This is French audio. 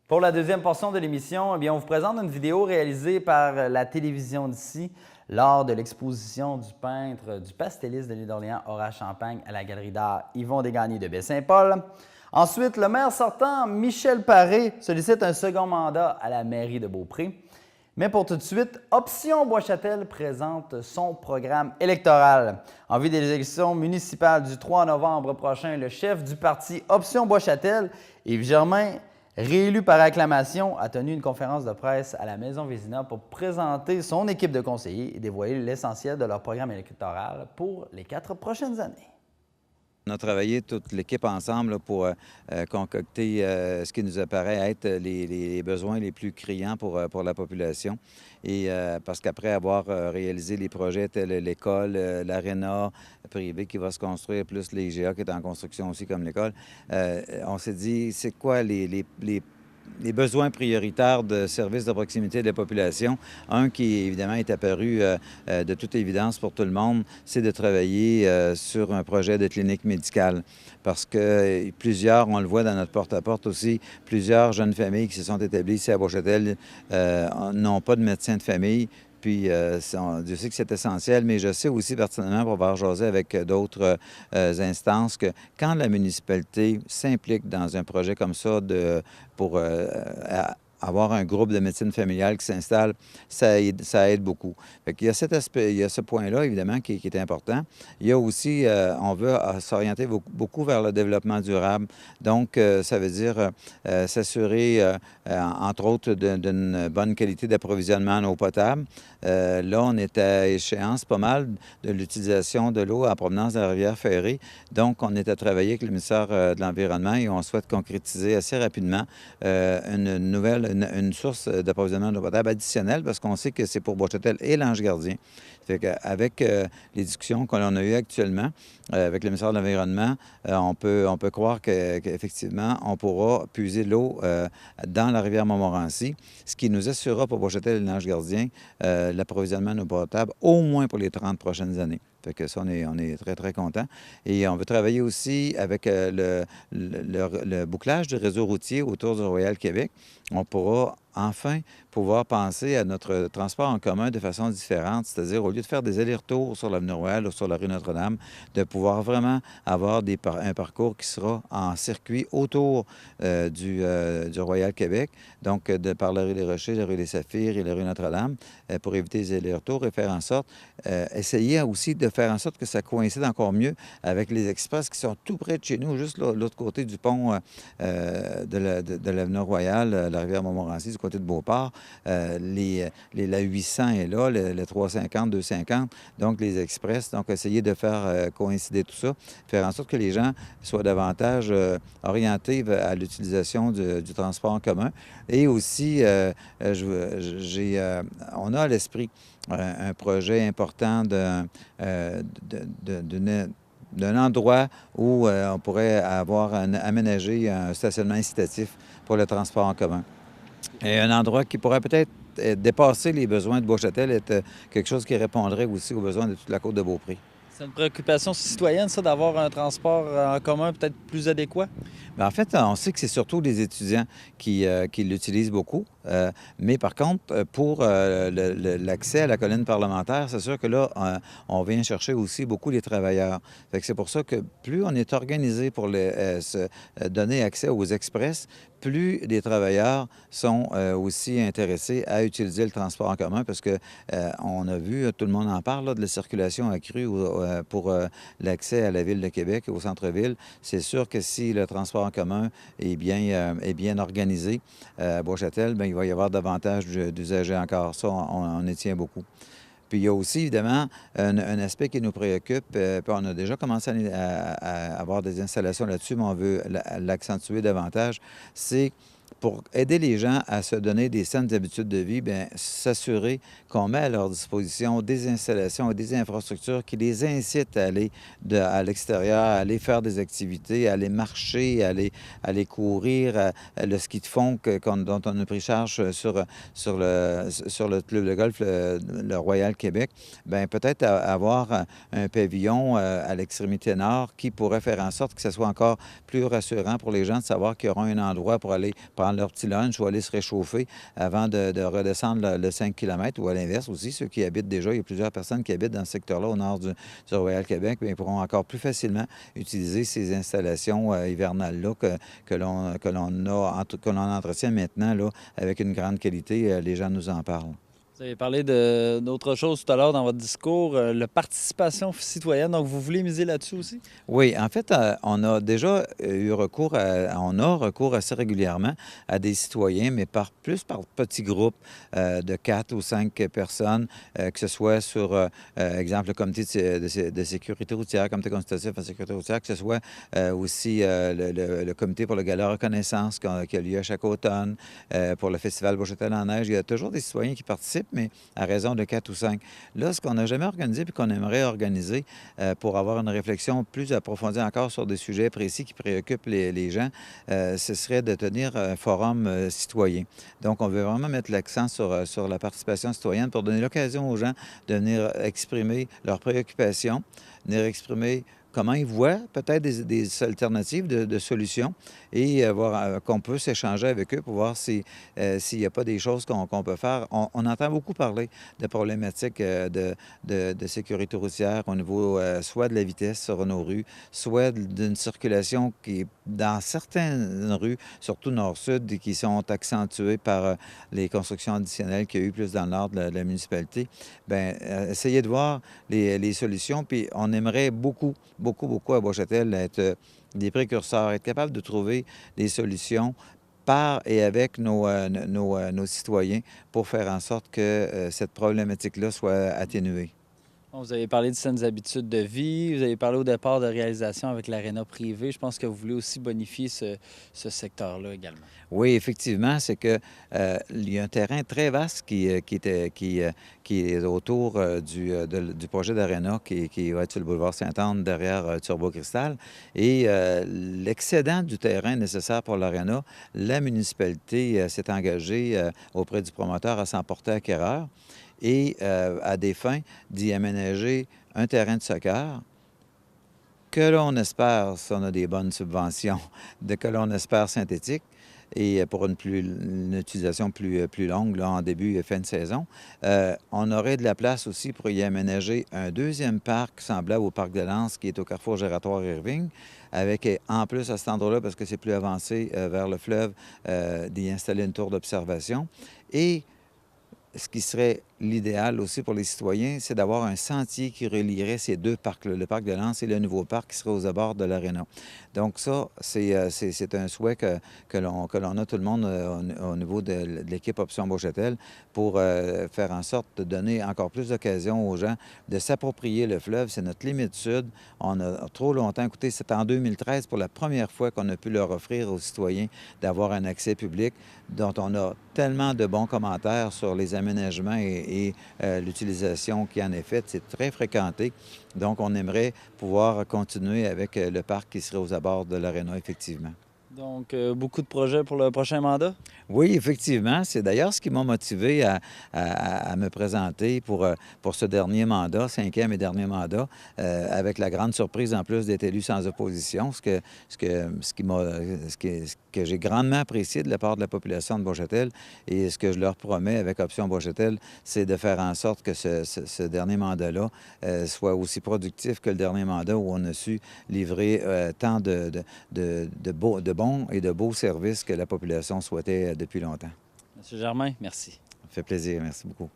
Pour la deuxième portion de l'émission, eh bien, on vous présente une vidéo réalisée par la télévision d'ici lors de l'exposition du peintre, du pastelliste de l'île d'Orléans, Horace Champagne, à la Galerie d'art Yvon Desgagnés de Baie-Saint-Paul. Ensuite, le maire sortant, Michel Paré, sollicite un second mandat à la mairie de Beaupré. Mais pour tout de suite, Option Bois-Châtel présente son programme électoral. En vue des élections municipales du 3 novembre prochain, le chef du parti Option Bois-Châtel, Yves Germain, réélu par acclamation, a tenu une conférence de presse à la Maison Vézina pour présenter son équipe de conseillers et dévoiler l'essentiel de leur programme électoral pour les 4 prochaines années. On a travaillé toute l'équipe ensemble là, pour concocter ce qui nous apparaît être les besoins les plus criants pour la population. Et parce qu'après avoir réalisé les projets tels l'école, l'aréna privé qui va se construire, plus l'IGA qui est en construction aussi comme l'école, on s'est dit, c'est quoi les besoins prioritaires de services de proximité de la population. Un qui, évidemment, est apparu de toute évidence pour tout le monde, c'est de travailler sur un projet de clinique médicale. Parce que plusieurs, on le voit dans notre porte-à-porte aussi, plusieurs jeunes familles qui se sont établies ici à Bois-Châtel n'ont pas de médecin de famille. Puis, Dieu sait que c'est essentiel, mais je sais aussi pertinemment, pour avoir jasé avec d'autres instances, que quand la municipalité s'implique dans un projet comme ça pour avoir un groupe de médecine familiale qui s'installe, ça aide beaucoup. Fait qu'il y a cet aspect, il y a ce point-là, évidemment, qui est important. Il y a aussi, on veut s'orienter beaucoup vers le développement durable. Donc, ça veut dire s'assurer, entre autres, d'une bonne qualité d'approvisionnement en eau potable. Là, on est à échéance pas mal de l'utilisation de l'eau en provenance de la rivière Ferrée. Donc, on est à travailler avec le ministère de l'Environnement et on souhaite concrétiser assez rapidement une source d'approvisionnement d'eau potable additionnelle parce qu'on sait que c'est pour Bois-Châtel et l'Ange-Gardien. Fait qu'avec les discussions qu'on a eues actuellement avec le ministère de l'Environnement, on peut croire qu'effectivement, on pourra puiser l'eau dans la rivière Montmorency, ce qui nous assurera pour Bois-Châtel et l'Ange-Gardien l'approvisionnement en eau potable au moins pour les 30 prochaines années. Fait que ça, on est très, très contents. Et on veut travailler aussi avec le bouclage du réseau routier autour du Royal Québec. On pourra enfin pouvoir penser à notre transport en commun de façon différente, c'est-à-dire au lieu de faire des allers-retours sur l'avenue Royale ou sur la rue Notre-Dame, de pouvoir vraiment avoir un parcours qui sera en circuit autour du Royal Québec, donc par la rue des Rochers, la rue des Saphirs et la rue Notre-Dame, pour éviter les allers-retours et faire en sorte, essayer aussi de faire en sorte que ça coïncide encore mieux avec les express qui sont tout près de chez nous, juste l'autre côté du pont de l'avenue Royale, la rivière Montmorency, du côté de Beauport. La 800 est là, le 350, 250, donc les express. Donc, essayer de faire coïncider tout ça, faire en sorte que les gens soient davantage orientés à l'utilisation du transport en commun. Et aussi, on a à l'esprit un projet important d'un endroit où on pourrait aménagé un stationnement incitatif pour le transport en commun. Et un endroit qui pourrait peut-être dépasser les besoins de Bois-Châtel, être quelque chose qui répondrait aussi aux besoins de toute la côte de Beaupré. C'est une préoccupation citoyenne, ça, d'avoir un transport en commun peut-être plus adéquat? Bien, en fait, on sait que c'est surtout les étudiants qui l'utilisent beaucoup. Mais par contre, pour l'accès à la colline parlementaire, c'est sûr que là, on vient chercher aussi beaucoup les travailleurs. Fait que c'est pour ça que plus on est organisé pour se donner accès aux express, plus les travailleurs sont aussi intéressés à utiliser le transport en commun parce que on a vu, tout le monde en parle, là, de la circulation accrue pour l'accès à la ville de Québec et au centre-ville. C'est sûr que si le transport en commun est bien organisé à Bois-Châtel, bien, il va y avoir davantage d'usagers encore. Ça, on y tient beaucoup. Puis il y a aussi, évidemment, un aspect qui nous préoccupe. Puis on a déjà commencé à avoir des installations là-dessus, mais on veut l'accentuer davantage. C'est pour aider les gens à se donner des saines habitudes de vie, bien, s'assurer qu'on met à leur disposition des installations et des infrastructures qui les incitent à aller à l'extérieur, à aller faire des activités, à aller marcher, à aller courir, le ski de fond dont on a pris charge sur le club de golf, le Royal Québec. Bien, peut-être avoir un pavillon à l'extrémité nord qui pourrait faire en sorte que ce soit encore plus rassurant pour les gens de savoir qu'il y aura un endroit pour aller prendre leur petit lunch ou aller se réchauffer avant de redescendre le 5 km ou à l'inverse aussi, ceux qui habitent déjà, il y a plusieurs personnes qui habitent dans ce secteur-là au nord du Royal-Québec, bien, ils pourront encore plus facilement utiliser ces installations hivernales-là que l'on entretient maintenant là, avec une grande qualité. Les gens nous en parlent. Vous avez parlé d'autre chose tout à l'heure dans votre discours, la participation citoyenne. Donc, vous voulez miser là-dessus aussi? Oui, en fait, on a déjà eu recours on a recours assez régulièrement à des citoyens, mais plus par petits groupes de 4 ou 5 personnes, que ce soit sur, exemple, le comité de sécurité routière, le comité consultatif en sécurité routière, que ce soit aussi le comité pour le gala reconnaissance qui a lieu à chaque automne, pour le festival Beauchâtel en neige. Il y a toujours des citoyens qui participent, mais à raison de 4 ou 5. Là, ce qu'on n'a jamais organisé puis qu'on aimerait organiser pour avoir une réflexion plus approfondie encore sur des sujets précis qui préoccupent les gens, ce serait de tenir un forum citoyen. Donc, on veut vraiment mettre l'accent sur la participation citoyenne pour donner l'occasion aux gens de venir exprimer leurs préoccupations, venir exprimer comment ils voient peut-être des alternatives de solutions et voir qu'on peut s'échanger avec eux pour voir s'il n'y a pas des choses qu'on peut faire. On entend beaucoup parler de problématiques de sécurité routière au niveau soit de la vitesse sur nos rues, soit d'une circulation qui est dans certaines rues, surtout nord-sud, qui sont accentuées par les constructions additionnelles qu'il y a eu plus dans le nord de la municipalité. Bien, essayer de voir les solutions, puis on aimerait beaucoup à Beauchâtel être des précurseurs, être capable de trouver des solutions par et avec nos citoyens pour faire en sorte que cette problématique-là soit atténuée. Bon, vous avez parlé de saines habitudes de vie, vous avez parlé au départ de réalisation avec l'aréna privée. Je pense que vous voulez aussi bonifier ce secteur-là également. Oui, effectivement, c'est que il y a un terrain très vaste qui est autour du projet d'Aréna qui va être sur le boulevard Sainte-Anne derrière Turbo Cristal. Et l'excédent du terrain nécessaire pour l'Aréna, la municipalité s'est engagée auprès du promoteur à s'en porter acquéreur et à des fins d'y aménager un terrain de soccer que l'on espère, si on a des bonnes subventions, que l'on espère synthétique, et pour une utilisation plus longue, là, en début et fin de saison. On aurait de la place aussi pour y aménager un deuxième parc semblable au parc de Lens qui est au carrefour Giratoire-Irving, avec en plus à cet endroit-là, parce que c'est plus avancé vers le fleuve, d'y installer une tour d'observation. Et ce qui serait l'idéal aussi pour les citoyens, c'est d'avoir un sentier qui relierait ces deux parcs-là, le parc de Lens et le nouveau parc qui serait aux abords de l'Aréna. Donc ça, c'est un souhait que l'on a tout le monde au niveau de l'équipe Option Beauchâtel pour faire en sorte de donner encore plus d'occasion aux gens de s'approprier le fleuve. C'est notre limite sud. On a trop longtemps, écoutez, c'est en 2013 pour la première fois qu'on a pu leur offrir aux citoyens d'avoir un accès public dont on a tellement de bons commentaires sur les aménagements et l'utilisation qui en est faite. C'est très fréquenté. Donc, on aimerait pouvoir continuer avec le parc qui serait aux abords de l'Aréna, effectivement. Donc, beaucoup de projets pour le prochain mandat? Oui, effectivement. C'est d'ailleurs ce qui m'a motivé à me présenter pour ce dernier mandat, 5e et dernier mandat, avec la grande surprise en plus d'être élu sans opposition, ce que j'ai grandement apprécié de la part de la population de Beauchâtel. Et ce que je leur promets avec Option Beauchâtel, c'est de faire en sorte que ce dernier mandat-là soit aussi productif que le dernier mandat où on a su livrer tant de bons et de beaux services que la population souhaitait depuis longtemps. Monsieur Germain, merci. Ça fait plaisir. Merci beaucoup.